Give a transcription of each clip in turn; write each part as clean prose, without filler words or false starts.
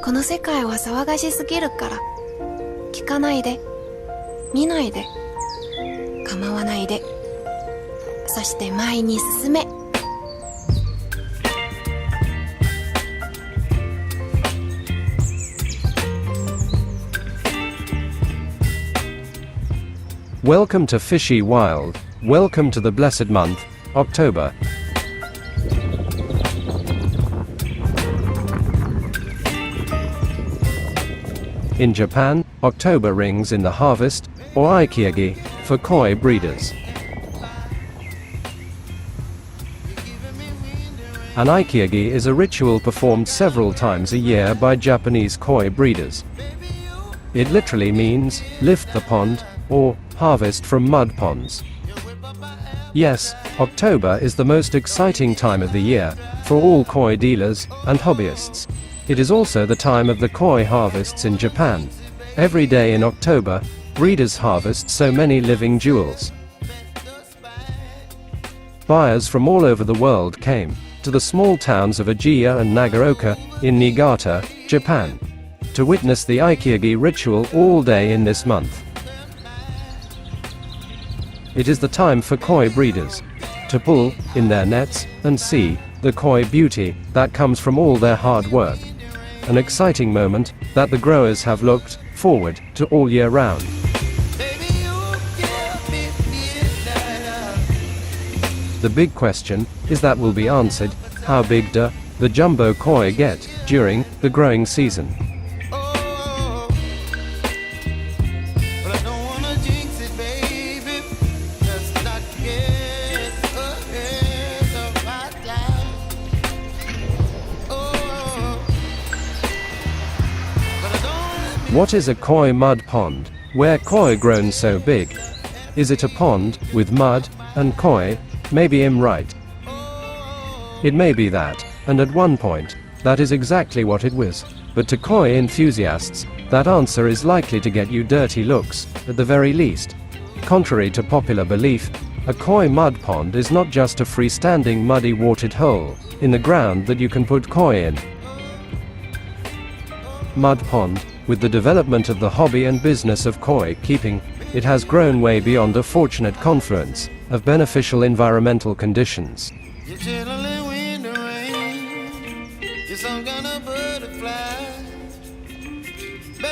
この世界は騒がしすぎるから、聞かないで、見ないで、構わないで、そして前に進め。Welcome to Fishy Wild. Welcome to the blessed month, October. In Japan, October rings in the harvest, or aikiagi, for koi breeders. An aikiagi is a ritual performed several times a year by Japanese koi breeders. It literally means, lift the pond, or harvest from mud ponds. Yes, October is the most exciting time of the year, for all koi dealers and hobbyists. It is also the time of the koi harvests in Japan. Every day in October, breeders harvest so many living jewels. Buyers from all over the world came to the small towns of Ajiya and Nagaoka, in Niigata, Japan, to witness the aikiagi ritual all day in this month. It is the time for koi breeders to pull in their nets and see the koi beauty that comes from all their hard work. An exciting moment that the growers have looked forward to all year round. The big question is that will be answered: how big do the jumbo koi get during the growing season? What is a koi mud pond, where koi grown so big? Is it a pond with mud and koi? Maybe I'm right. It may be that, and at one point, that is exactly what it was. But to koi enthusiasts, that answer is likely to get you dirty looks, at the very least. Contrary to popular belief, a koi mud pond is not just a freestanding muddy watered hole in the ground that you can put koi in. Mud pond, with the development of the hobby and business of koi keeping, it has grown way beyond a fortunate confluence of beneficial environmental conditions.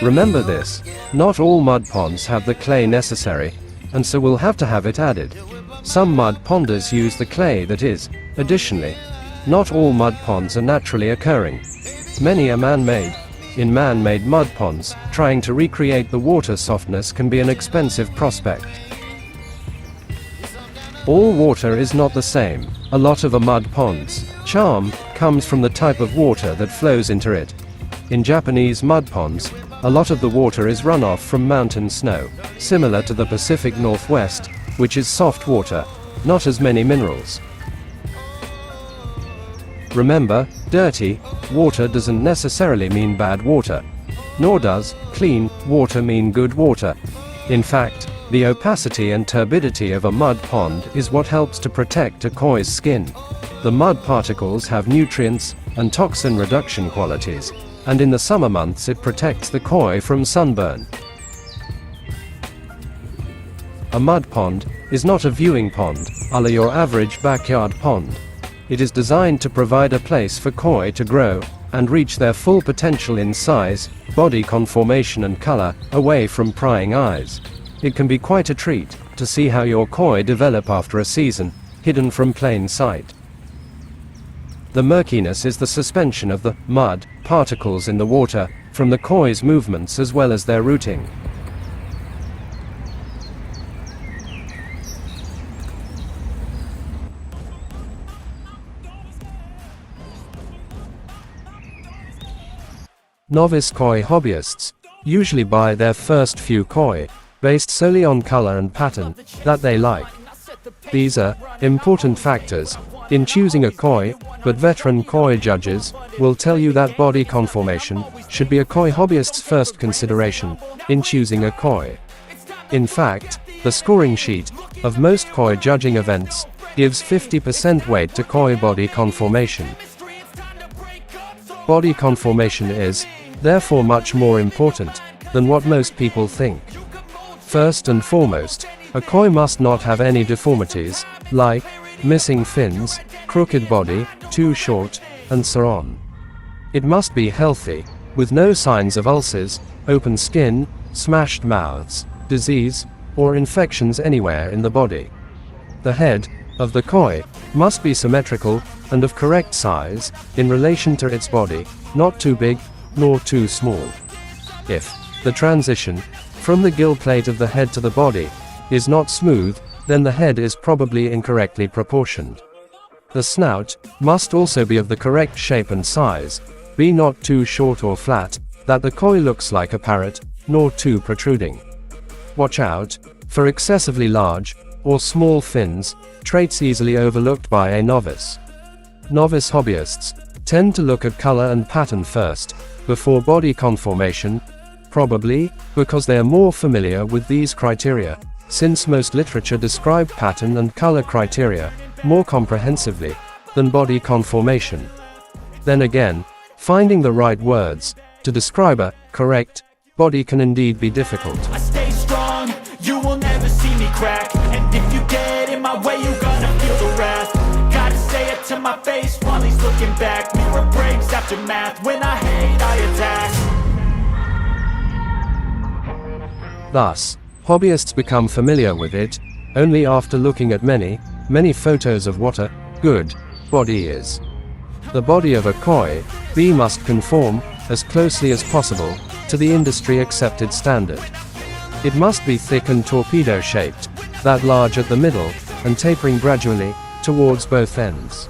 Remember this: not all mud ponds have the clay necessary, and so will have to have it added. Some mud ponders use the clay that is. Additionally, not all mud ponds are naturally occurring. Many are man-made. In man-made mud ponds, trying to recreate the water softness can be an expensive prospect. All water is not the same. A lot of a mud pond's charm comes from the type of water that flows into it. In Japanese mud ponds, a lot of the water is runoff from mountain snow, similar to the Pacific Northwest, which is soft water, not as many minerals. Remember, dirty water doesn't necessarily mean bad water. Nor does clean water mean good water. In fact, the opacity and turbidity of a mud pond is what helps to protect a koi's skin. The mud particles have nutrients and toxin reduction qualities, and in the summer months it protects the koi from sunburn. A mud pond is not a viewing pond, a la your average backyard pond. It is designed to provide a place for koi to grow and reach their full potential in size, body conformation and color, away from prying eyes. It can be quite a treat to see how your koi develop after a season, hidden from plain sight. The murkiness is the suspension of the mud particles in the water from the koi's movements as well as their rooting. Novice koi hobbyists usually buy their first few koi based solely on color and pattern that they like. These are important factors in choosing a koi, but veteran koi judges will tell you that body conformation should be a koi hobbyist's first consideration in choosing a koi. In fact, the scoring sheet of most koi judging events gives 50% weight to koi body conformation. body conformation is, therefore, much more important than what most people think. First and foremost, a koi must not have any deformities, like missing fins, crooked body, too short, and so on. It must be healthy, with no signs of ulcers, open skin, smashed mouths, disease, or infections anywhere in the body. The head of the koi must be symmetrical and of correct size in relation to its body, not too big nor too small. If the transition from the gill plate of the head to the body is not smooth, then the head is probably incorrectly proportioned. The snout must also be of the correct shape and size, be not too short or flat, that the koi looks like a parrot, nor too protruding. Watch out for excessively large or small fins, traits easily overlooked by a novice. Novice hobbyists tend to look at color and pattern first, before body conformation, probably because they are more familiar with these criteria, since most literature describe pattern and color criteria more comprehensively than body conformation. Then again, finding the right words to describe a correct body can indeed be difficult. I stay strong, you will never see me crack. And if you get in my way, you're gonna feel the wrath. Gotta say it to my face while he's looking back. Mirror breaks after math, when I hate I attack. Thus, hobbyists become familiar with it only after looking at many photos of what a good body is. The body of a koi must conform as closely as possible to the industry accepted standard. It must be thick and torpedo shaped, that large at the middle, and tapering gradually towards both ends.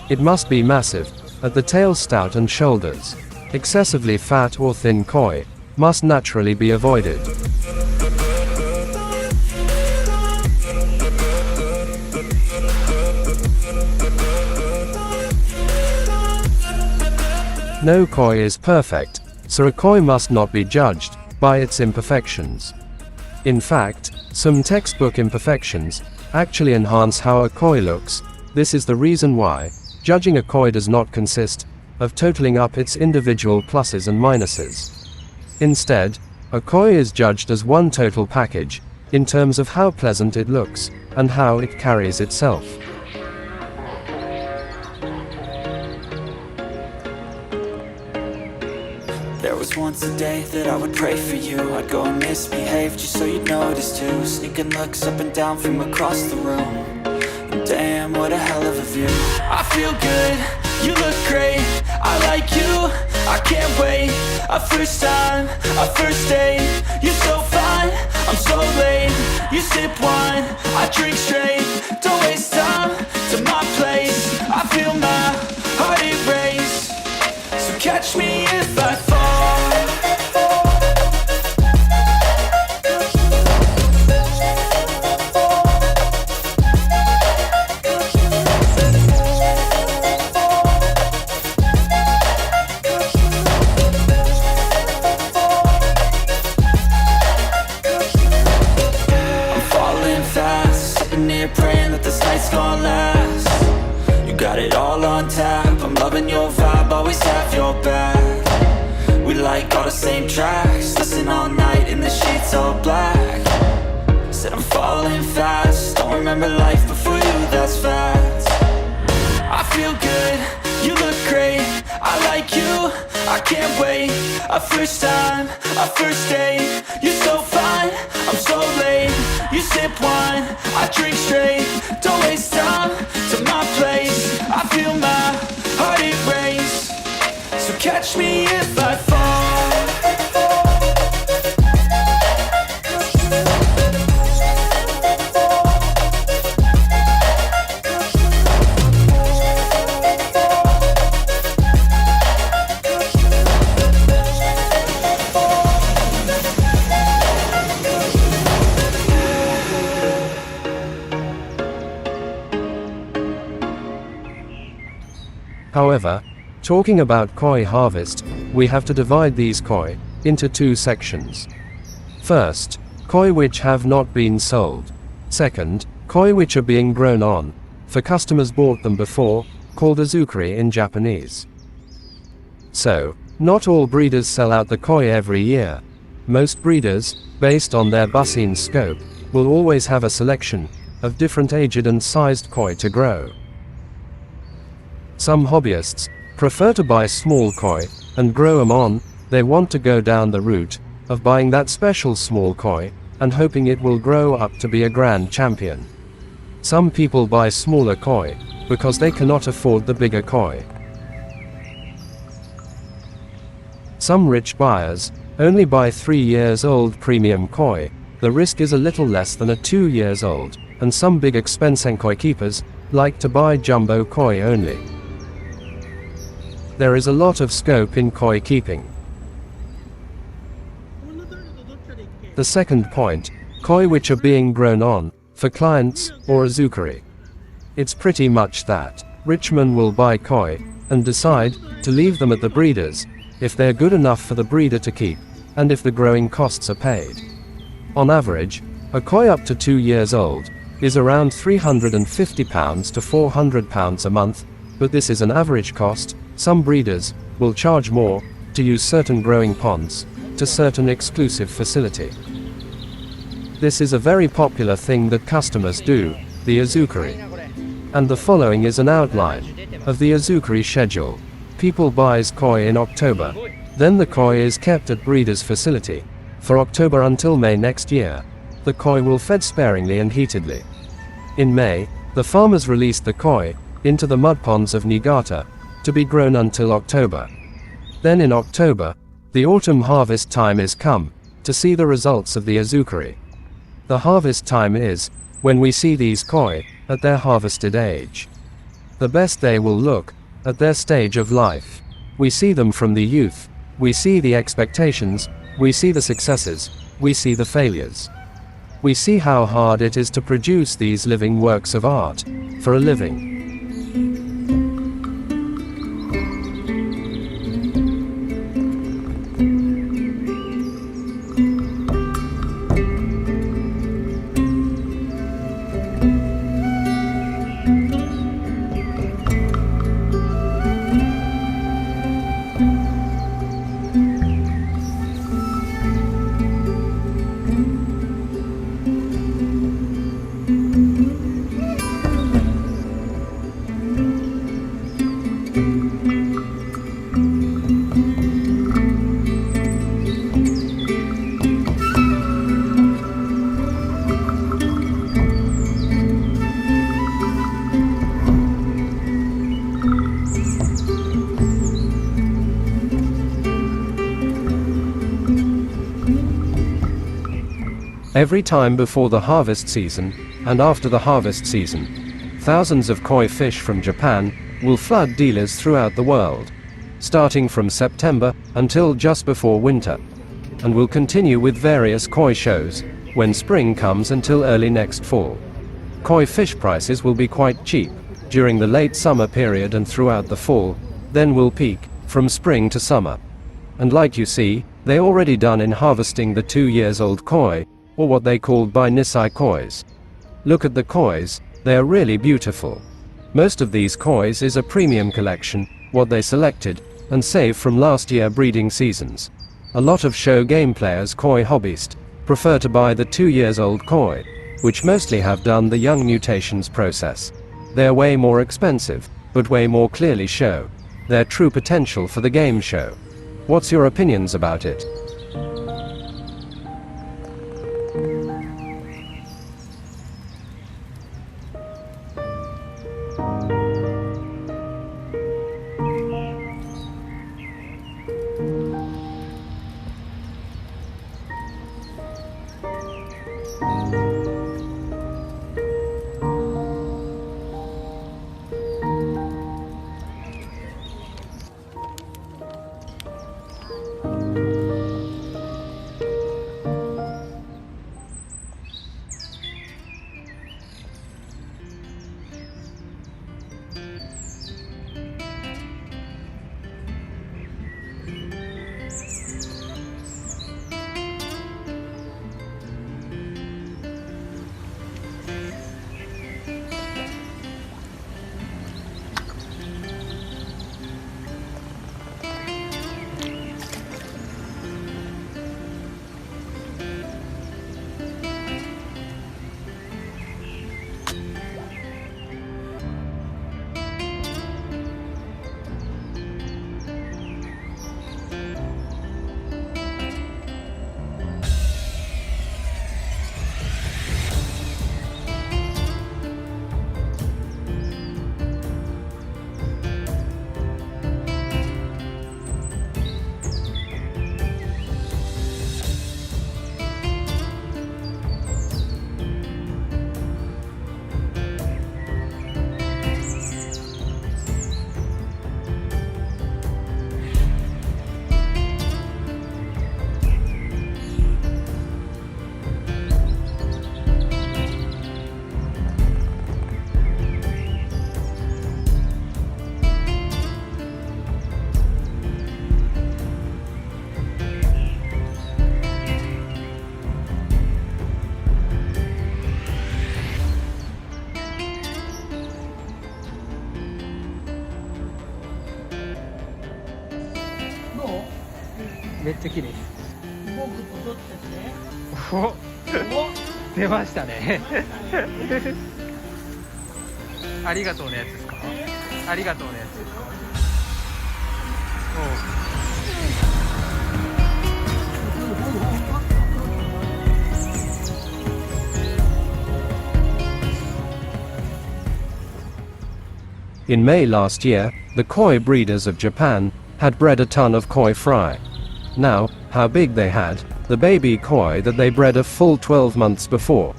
It must be massive at the tail, stout and shoulders. Excessively fat or thin koi must naturally be avoided. No koi is perfect, so a koi must not be judged by its imperfections. In fact, some textbook imperfections actually enhance how a koi looks. This is the reason why judging a koi does not consist of totaling up its individual pluses and minuses. Instead, a koi is judged as one total package, in terms of how pleasant it looks, and how it carries itself. There was once a day that I would pray for you. I'd go and misbehave just so you'd notice too. Sneaking looks up and down from across the room. And damn, what a hell of a view. I feel good, you look great, I like you, I can't wait. A first time, a first date, you're so fine, I'm so late. You sip wine, I drink straight. Don't waste time to my place. I feel my heart erase. So catch me if I fall. Praying that this night's gonna last. You got it all on tap, I'm loving your vibe, always have your back. We like all the same tracks, listen all night in the sheets all black. Said I'm falling fast, don't remember life before you, that's fact. I feel good, you look great, I like you, I can't wait. A first time, a first date, you're so fine, I'm so late. You sip wine, I drink straight. Don't waste time to my place. I feel my heart erase. So catch me if I fall. However, talking about koi harvest, we have to divide these koi into two sections. First, koi which have not been sold. Second, koi which are being grown on, for customers bought them before, called azukuri in Japanese. So, not all breeders sell out the koi every year. Most breeders, based on their bucine scope, will always have a selection of different aged and sized koi to grow. Some hobbyists prefer to buy small koi and grow them on. They want to go down the route of buying that special small koi and hoping it will grow up to be a grand champion. Some people buy smaller koi because they cannot afford the bigger koi. Some rich buyers only buy 3 years old premium koi. The risk is a little less than a 2 years old, and some big expensive koi keepers like to buy jumbo koi only. There is a lot of scope in koi keeping. The second point, koi which are being grown on for clients or azukari. It's pretty much that. Rich men will buy koi and decide to leave them at the breeders if they're good enough for the breeder to keep and if the growing costs are paid. On average, a koi up to 2 years old is around £350 to £400 a month, but this is an average cost. Some breeders will charge more to use certain growing ponds to certain exclusive facility. This is a very popular thing that customers do, the azukari. And the following is an outline of the azukari schedule. People buys koi in October. Then the koi is kept at breeder's facility for October until May next year. The koi will fed sparingly and heatedly. In May, the farmers release the koi into the mud ponds of Niigata to be grown until October. Then in October, the autumn harvest time is come to see the results of the azukari. The harvest time is when we see these koi at their harvested age. The best they will look at their stage of life. We see them from the youth. We see the expectations. We see the successes. We see the failures. We see how hard it is to produce these living works of art for a living. Every time before the harvest season, and after the harvest season, thousands of koi fish from Japan will flood dealers throughout the world, starting from September until just before winter, and will continue with various koi shows when spring comes until early next fall. Koi fish prices will be quite cheap during the late summer period and throughout the fall, then will peak from spring to summer. And like you see, they already done in harvesting the 2 years old koi, or what they called by Nisai kois. Look at the kois, they are really beautiful. Most of these kois is a premium collection, what they selected and saved from last year breeding seasons. A lot of show game players koi hobbyist prefer to buy the 2 years old koi, which mostly have done the young mutations process. They're way more expensive, but way more clearly show their true potential for the game show. What's your opinions about it? めっちゃ綺麗です。僕と撮ってて。お出ましたねありがとうのやつですか？ありがとうのやつですか？In May last year, the koi breeders of Japan had bred a ton of koi fry. Now, how big they had, the baby koi that they bred a full 12 months before.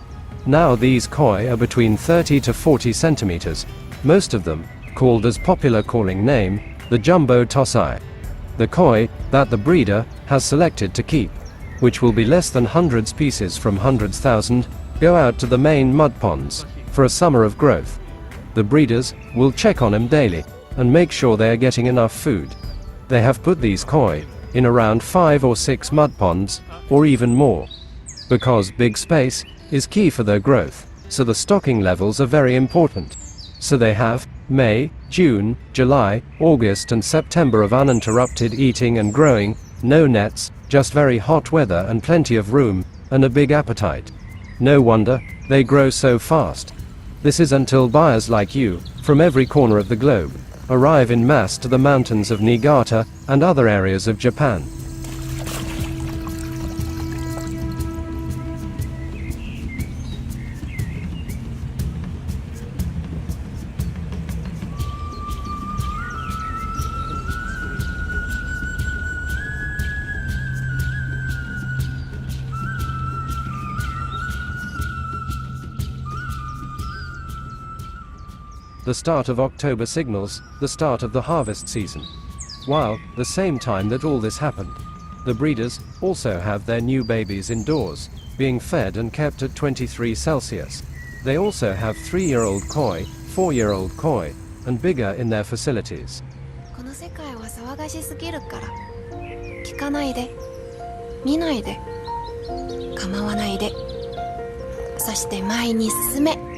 Now these koi are between 30 to 40 centimeters, most of them, called as popular calling name, the jumbo tosai. The koi that the breeder has selected to keep, which will be less than hundreds pieces from hundreds thousand, go out to the main mud ponds for a summer of growth. The breeders will check on them daily and make sure they are getting enough food. They have put these koi in around 5 or 6 mud ponds, or even more. Because big space is key for their growth, so the stocking levels are very important. So they have May, June, July, August and September of uninterrupted eating and growing, no nets, just very hot weather and plenty of room, and a big appetite. No wonder they grow so fast. This is until buyers like you, from every corner of the globe, arrive in mass to the mountains of Niigata and other areas of Japan. The start of October signals the start of the harvest season. While, the same time that all this happened, the breeders also have their new babies indoors, being fed and kept at 23 Celsius. They also have 3-year-old koi, 4-year-old koi, and bigger in their facilities. この世界は騒がしすぎるから聞かないで見ないで構わないでそして前に進め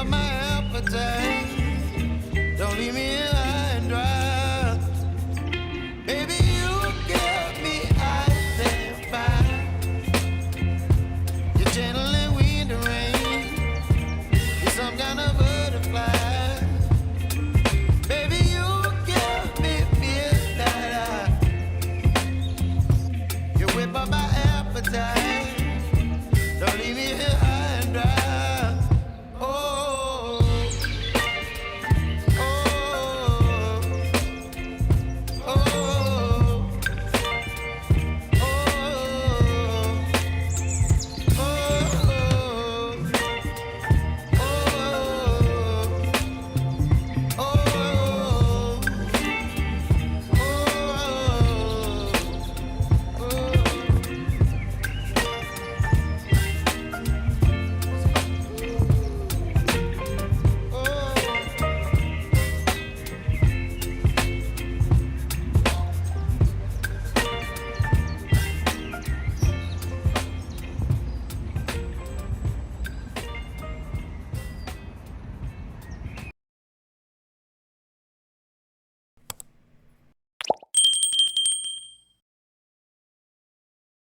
up my appetite. Don't leave me in